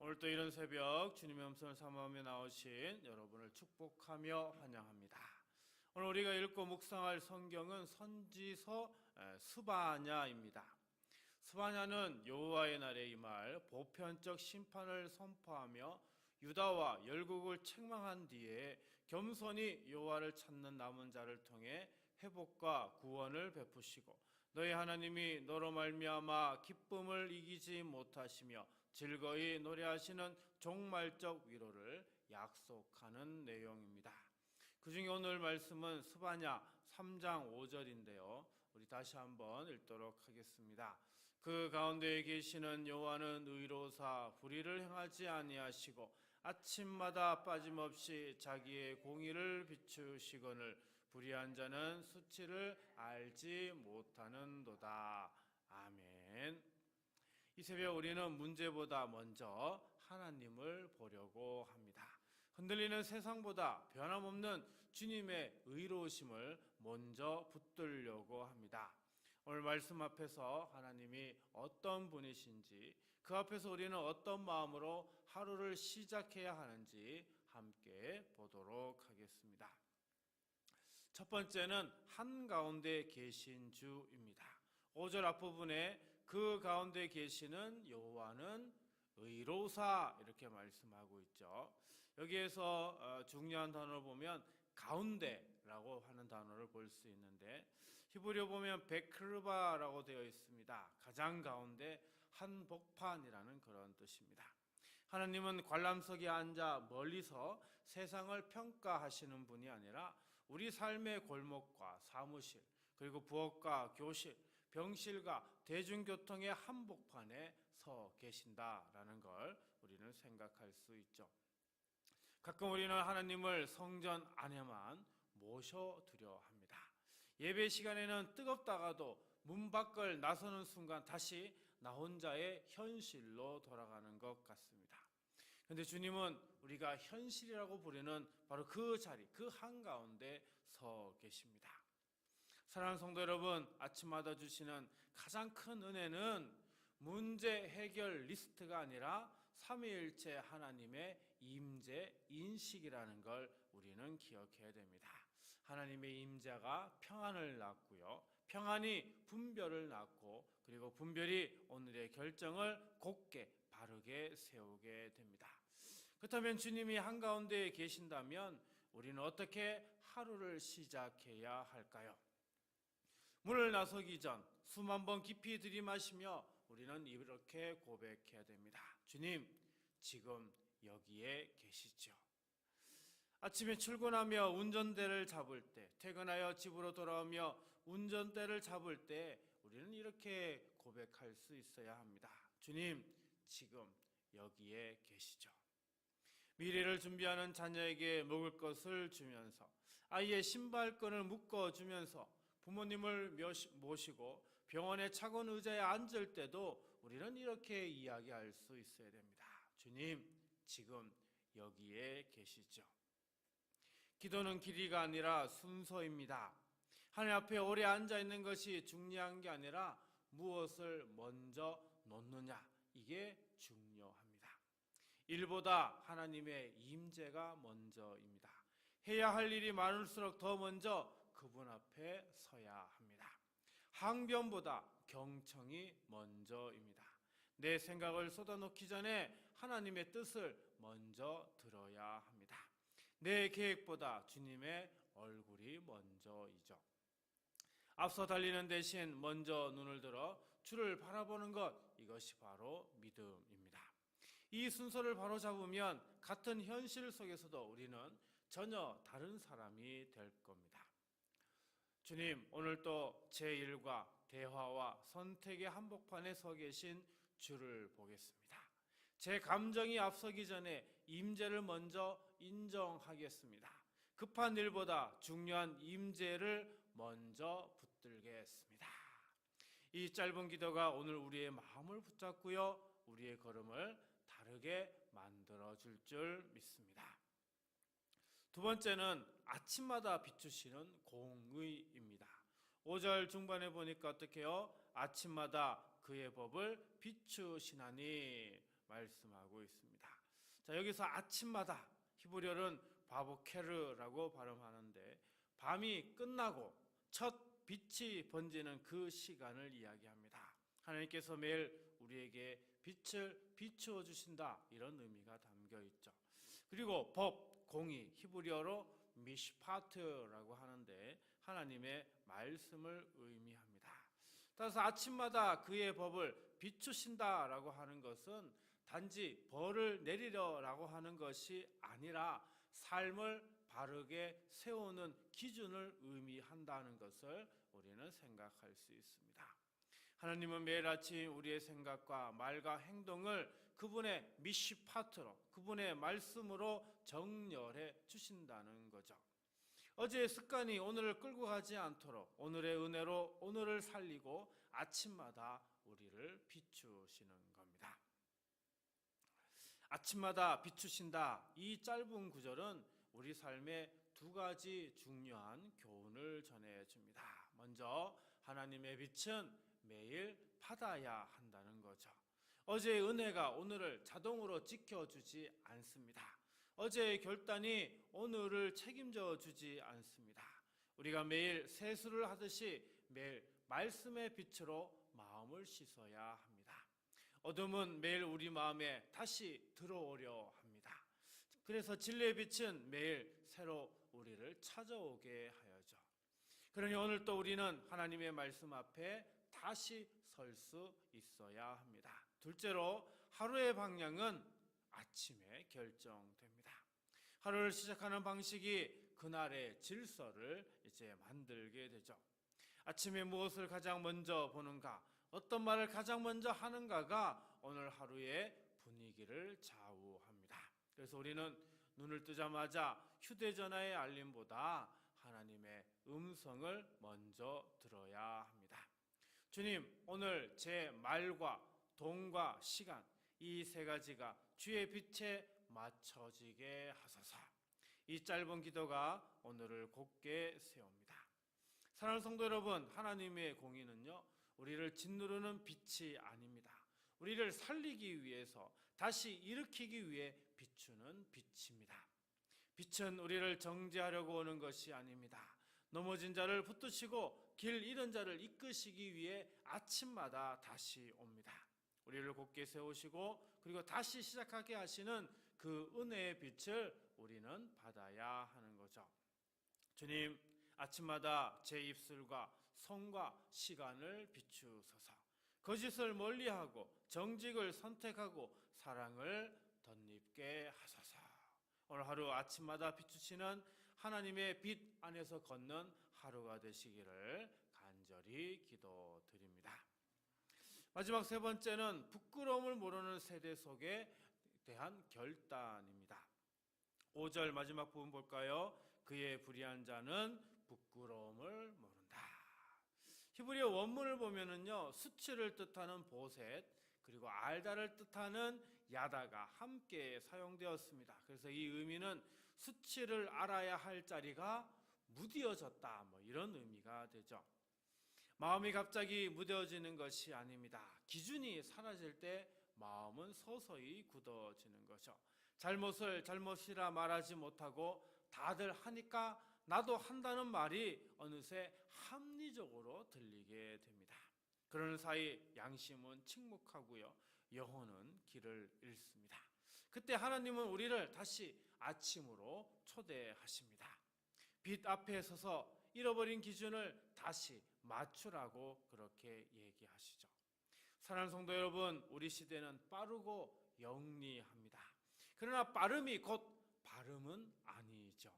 오늘 또 이런 새벽 주님의 음성을 사모하며 나오신 여러분을 축복하며 환영합니다. 오늘 우리가 읽고 묵상할 성경은 선지서 스바냐입니다. 스바냐는 여호와의 날에 임할 보편적 심판을 선포하며 유다와 열국을 책망한 뒤에 겸손히 여호와를 찾는 남은 자를 통해 회복과 구원을 베푸시고 너희 하나님이 너로 말미암아 기쁨을 이기지 못하시며 즐거이 노래하시는 종말적 위로를 약속하는 내용입니다. 그중에 오늘 말씀은 스바냐 3장 5절인데요. 우리 다시 한번 읽도록 하겠습니다. 그 가운데에 계시는 여호와는 의로사 불의를 행하지 아니하시고 아침마다 빠짐없이 자기의 공의를 비추시거늘 불의한 자는 수치를 알지 못하는도다. 아멘. 이 새벽 우리는 문제보다 먼저 하나님을 보려고 합니다. 흔들리는 세상보다 변함없는 주님의 의로우심을 먼저 붙들려고 합니다. 오늘 말씀 앞에서 하나님이 어떤 분이신지, 그 앞에서 우리는 어떤 마음으로 하루를 시작해야 하는지 함께 보도록 하겠습니다. 첫 번째는 한가운데 계신 주입니다. 5절 앞부분에 그 가운데 계시는 여호와는 의로사 이렇게 말씀하고 있죠. 여기에서 중요한 단어를 보면 가운데라고 하는 단어를 볼 수 있는데 히브리어 보면 베크르바라고 되어 있습니다. 가장 가운데 한복판이라는 그런 뜻입니다. 하나님은 관람석에 앉아 멀리서 세상을 평가하시는 분이 아니라 우리 삶의 골목과 사무실, 그리고 부엌과 교실, 병실과 대중교통의 한복판에 서 계신다라는 걸 우리는 생각할 수 있죠. 가끔 우리는 하나님을 성전 안에만 모셔두려 합니다. 예배 시간에는 뜨겁다가도 문 밖을 나서는 순간 다시 나 혼자의 현실로 돌아가는 것 같습니다. 그런데 주님은 우리가 현실이라고 부르는 바로 그 자리, 그 한가운데 서 계십니다. 사랑하는 성도 여러분, 아침마다 주시는 가장 큰 은혜는 문제 해결 리스트가 아니라 삼위일체 하나님의 임재 인식이라는 걸 우리는 기억해야 됩니다. 하나님의 임재가 평안을 낳고요, 평안이 분별을 낳고, 그리고 분별이 오늘의 결정을 곧게 바르게 세우게 됩니다. 그렇다면 주님이 한가운데에 계신다면 우리는 어떻게 하루를 시작해야 할까요? 문을 나서기 전 숨 한 번 깊이 들이마시며 우리는 이렇게 고백해야 됩니다. 주님, 지금 여기에 계시죠. 아침에 출근하며 운전대를 잡을 때, 퇴근하여 집으로 돌아오며 운전대를 잡을 때 우리는 이렇게 고백할 수 있어야 합니다. 주님, 지금 여기에 계시죠. 미래를 준비하는 자녀에게 먹을 것을 주면서, 아이의 신발끈을 묶어주면서, 부모님을 모시고 병원의 차건 의자에 앉을 때도 우리는 이렇게 이야기할 수 있어야 됩니다. 주님, 지금 여기에 계시죠. 기도는 길이가 아니라 순서입니다. 하나님 앞에 오래 앉아 있는 것이 중요한 게 아니라 무엇을 먼저 놓느냐, 이게 중요합니다. 일보다 하나님의 임재가 먼저입니다. 해야 할 일이 많을수록 더 먼저 그분 앞에 서야 합니다. 항변보다 경청이 먼저입니다. 내 생각을 쏟아놓기 전에 하나님의 뜻을 먼저 들어야 합니다. 내 계획보다 주님의 얼굴이 먼저이죠. 앞서 달리는 대신 먼저 눈을 들어 주를 바라보는 것, 이것이 바로 믿음입니다. 이 순서를 바로 잡으면 같은 현실 속에서도 우리는 전혀 다른 사람이 될 겁니다. 주님, 오늘도 제 일과 대화와 선택의 한복판에 서 계신 주를 보겠습니다. 제 감정이 앞서기 전에 임재를 먼저 인정하겠습니다. 급한 일보다 중요한 임재를 먼저 붙들겠습니다. 이 짧은 기도가 오늘 우리의 마음을 붙잡고요, 우리의 걸음을 다르게 만들어줄 줄 믿습니다. 두 번째는 아침마다 비추시는 공의입니다. 5절 중반에 보니까 어떻게 해요? 아침마다 그의 법을 비추시나니 말씀하고 있습니다. 자, 여기서 아침마다 히브리어는 바보케르라고 발음하는데 밤이 끝나고 첫 빛이 번지는 그 시간을 이야기합니다. 하나님께서 매일 우리에게 빛을 비추어 주신다, 이런 의미가 담겨 있죠. 그리고 법, 공의, 히브리어로 미시파트라고 하는데 하나님의 말씀을 의미합니다. 따라서 아침마다 그의 법을 비추신다라고 하는 것은 단지 벌을 내리려라고 하는 것이 아니라 삶을 바르게 세우는 기준을 의미한다는 것을 우리는 생각할 수 있습니다. 하나님은 매일 아침 우리의 생각과 말과 행동을 그분의 미시파트로, 그분의 말씀으로 정렬해 주신다는 거죠. 어제의 습관이 오늘을 끌고 가지 않도록 오늘의 은혜로 오늘을 살리고 아침마다 우리를 비추시는 겁니다. 아침마다 비추신다, 이 짧은 구절은 우리 삶에 두 가지 중요한 교훈을 전해줍니다. 먼저 하나님의 빛은 매일 받아야 한다는 거죠. 어제의 은혜가 오늘을 자동으로 지켜주지 않습니다. 어제의 결단이 오늘을 책임져 주지 않습니다. 우리가 매일 세수를 하듯이 매일 말씀의 빛으로 마음을 씻어야 합니다. 어둠은 매일 우리 마음에 다시 들어오려 합니다. 그래서 진리의 빛은 매일 새로 우리를 찾아오게 하여죠. 그러니 오늘 또 우리는 하나님의 말씀 앞에 다시 설 수 있어야 합니다. 둘째로 하루의 방향은 아침에 결정됩니다. 하루를 시작하는 방식이 그날의 질서를 이제 만들게 되죠. 아침에 무엇을 가장 먼저 보는가, 어떤 말을 가장 먼저 하는가가 오늘 하루의 분위기를 좌우합니다. 그래서 우리는 눈을 뜨자마자 휴대전화의 알림보다 하나님의 음성을 먼저 들어야 합니다. 주님, 오늘 제 말과 돈과 시간, 이 세 가지가 주의 빛에 맞춰지게 하소서. 이 짧은 기도가 오늘을 곧게 세웁니다. 사랑하는 성도 여러분, 하나님의 공의는요, 우리를 짓누르는 빛이 아닙니다. 우리를 살리기 위해서, 다시 일으키기 위해 비추는 빛입니다. 빛은 우리를 정죄하려고 오는 것이 아닙니다. 넘어진 자를 붙드시고 길 잃은 자를 이끄시기 위해 아침마다 다시 옵니다. 우리를 곧게 세우시고 그리고 다시 시작하게 하시는 그 은혜의 빛을 우리는 받아야 하는 거죠. 주님, 아침마다 제 입술과 손과 시간을 비추소서. 거짓을 멀리하고 정직을 선택하고 사랑을 덧입게 하소서. 오늘 하루 아침마다 비추시는 하나님의 빛 안에서 걷는 하루가 되시기를 간절히 기도드립니다. 마지막 세 번째는 부끄러움을 모르는 세대 속에 대한 결단입니다. 5절 마지막 부분 볼까요? 그의 불의한 자는 부끄러움을 모른다. 히브리어 원문을 보면은요, 수치를 뜻하는 보셋 그리고 알다를 뜻하는 야다가 함께 사용되었습니다. 그래서 이 의미는 수치를 알아야 할 자리가 무뎌졌다, 이런 의미가 되죠. 마음이 갑자기 무뎌지는 것이 아닙니다. 기준이 사라질 때 마음은 서서히 굳어지는 거죠. 잘못을 잘못이라 말하지 못하고 다들 하니까 나도 한다는 말이 어느새 합리적으로 들리게 됩니다. 그러는 사이 양심은 침묵하고요, 영혼은 길을 잃습니다. 그때 하나님은 우리를 다시 아침으로 초대하십니다. 빛 앞에 서서 잃어버린 기준을 다시 맞추라고 그렇게 얘기하시죠. 사랑하는 성도 여러분, 우리 시대는 빠르고 영리합니다. 그러나 빠름이 곧 바름은 아니죠.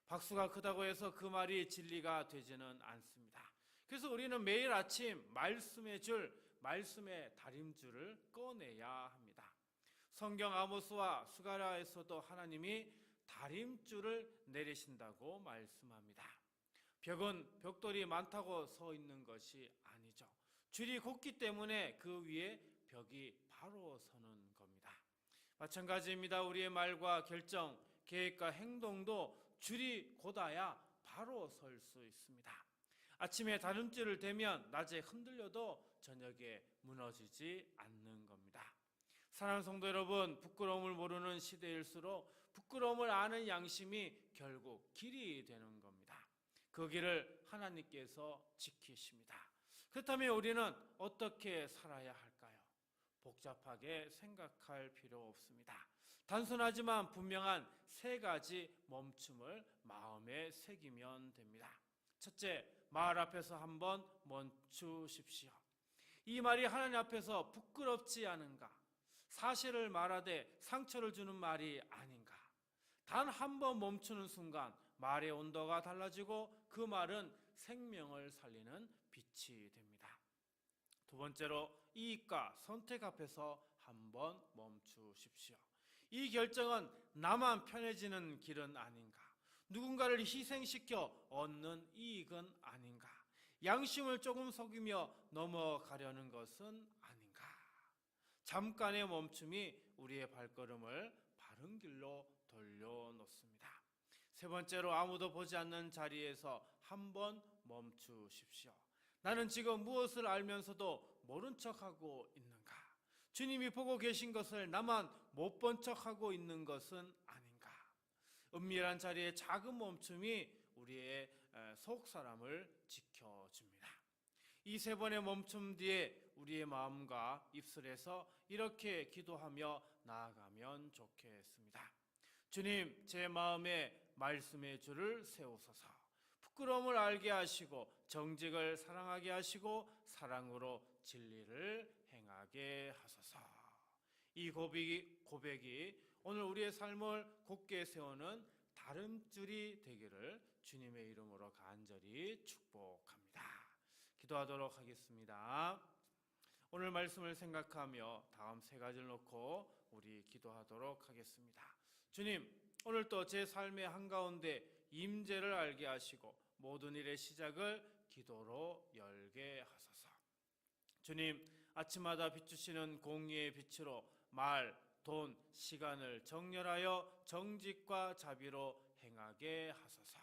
박수가 크다고 해서 그 말이 진리가 되지는 않습니다. 그래서 우리는 매일 아침 말씀의 줄, 말씀의 다림줄을 꺼내야 합니다. 성경 아모스와 스가랴에서도 하나님이 다림줄을 내리신다고 말씀합니다. 벽은 벽돌이 많다고 서 있는 것이 아니죠. 줄이 곱기 때문에 그 위에 벽이 바로 서는 겁니다. 마찬가지입니다. 우리의 말과 결정, 계획과 행동도 줄이 곧아야 바로 설 수 있습니다. 아침에 다림줄을 대면 낮에 흔들려도 저녁에 무너지지 않는 겁니다. 사랑하는 성도 여러분, 부끄러움을 모르는 시대일수록 부끄러움을 아는 양심이 결국 길이 되는 겁니다. 그 길을 하나님께서 지키십니다. 그렇다면 우리는 어떻게 살아야 할까요? 복잡하게 생각할 필요 없습니다. 단순하지만 분명한 세 가지 멈춤을 마음에 새기면 됩니다. 첫째, 말 앞에서 한번 멈추십시오. 이 말이 하나님 앞에서 부끄럽지 않은가? 사실을 말하되 상처를 주는 말이 아닌가? 단 한 번 멈추는 순간 말의 온도가 달라지고 그 말은 생명을 살리는 빛이 됩니다. 두 번째로 이익과 선택 앞에서 한번 멈추십시오. 이 결정은 나만 편해지는 길은 아닌가? 누군가를 희생시켜 얻는 이익은 아닌가? 양심을 조금 속이며 넘어가려는 것은 아닌가? 잠깐의 멈춤이 우리의 발걸음을 바른 길로 돌려놓습니다. 세 번째로 아무도 보지 않는 자리에서 한번 멈추십시오. 나는 지금 무엇을 알면서도 모른 척하고 있는가? 주님이 보고 계신 것을 나만 못 본 척하고 있는 것은 아닌가? 은밀한 자리의 작은 멈춤이 우리의 속사람을 지켜줍니다. 이 세 번의 멈춤 뒤에 우리의 마음과 입술에서 이렇게 기도하며 나아가면 좋겠습니다. 주님, 제 마음에 말씀의 줄을 세우소서. 부끄러움을 알게 하시고 정직을 사랑하게 하시고 사랑으로 진리를 행하게 하소서. 이 고백이 오늘 우리의 삶을 곧게 세우는 다름줄이 되기를 주님의 이름으로 간절히 축복합니다. 기도하도록 하겠습니다. 오늘 말씀을 생각하며 다음 세 가지를 놓고 우리 기도하도록 하겠습니다. 주님, 오늘 또 제 삶의 한가운데 임재를 알게 하시고 모든 일의 시작을 기도로 열게 하소서. 주님, 아침마다 비추시는 공의의 빛으로 말, 돈, 시간을 정렬하여 정직과 자비로 행하게 하소서.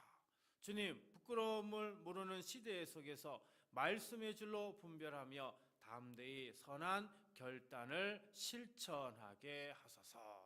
주님, 부끄러움을 모르는 시대 속에서 말씀의 줄로 분별하며 담대히 선한 결단을 실천하게 하소서.